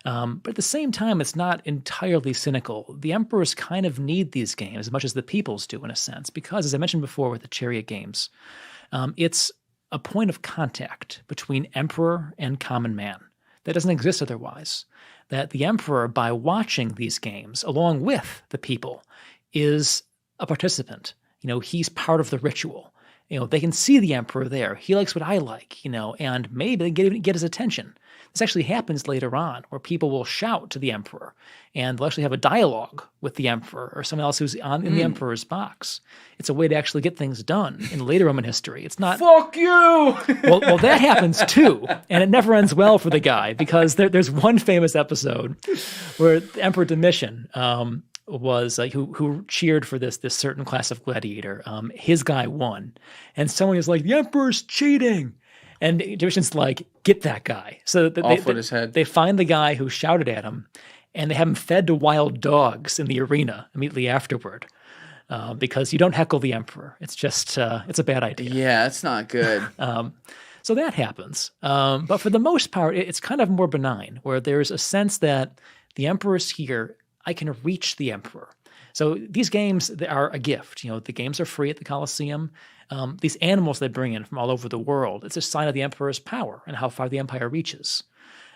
But at the same time, it's not entirely cynical. The emperors kind of need these games as much as the peoples do, in a sense, because, as I mentioned before with the chariot games, it's a point of contact between emperor and common man that doesn't exist otherwise. That the emperor, by watching these games along with the people, is a participant. He's part of the ritual. They can see the emperor there. He likes what I like, and maybe they get his attention. This actually happens later on, where people will shout to the emperor, and they'll actually have a dialogue with the emperor or someone else who's in the emperor's box. It's a way to actually get things done in later Roman history. It's not fuck you. well, that happens too, and it never ends well for the guy, because there's one famous episode where the Emperor Domitian was who cheered for this certain class of gladiator. His guy won, and someone was like, "The emperor's cheating," and Domitian's like, "Get that guy!" So Off with his head. They find the guy who shouted at him, and they have him fed to wild dogs in the arena immediately afterward, because you don't heckle the emperor. It's just it's a bad idea. Yeah, it's not good. So that happens, but for the most part, it's kind of more benign, where there's a sense that the emperor's here. I can reach the emperor. So these games are a gift. The games are free at the Colosseum. These animals they bring in from all over the world, it's a sign of the emperor's power and how far the empire reaches.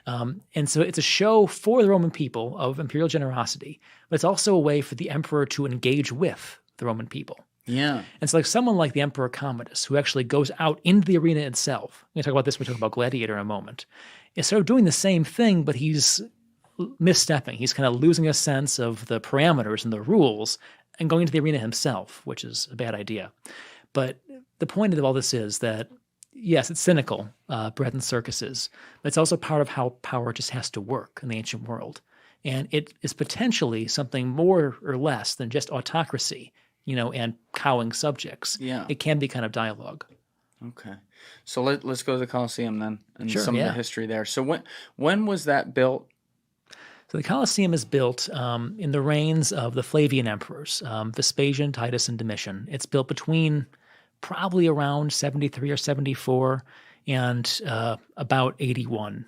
And so it's a show for the Roman people of imperial generosity, but it's also a way for the emperor to engage with the Roman people. Yeah. And so someone like the Emperor Commodus, who actually goes out into the arena itself, we're going to talk about this when we talk about Gladiator in a moment, is sort of doing the same thing, but he's misstepping. He's kind of losing a sense of the parameters and the rules and going into the arena himself, which is a bad idea. But the point of all this is that, yes, it's cynical, bread and circuses, but it's also part of how power just has to work in the ancient world. And it is potentially something more or less than just autocracy, and cowing subjects. Yeah. It can be kind of dialogue. Okay. So let's go to the Colosseum then, and Sure, some of the history there. So when was that built? So the Colosseum is built in the reigns of the Flavian emperors, Vespasian, Titus, and Domitian. It's built between probably around 73 or 74 and about 81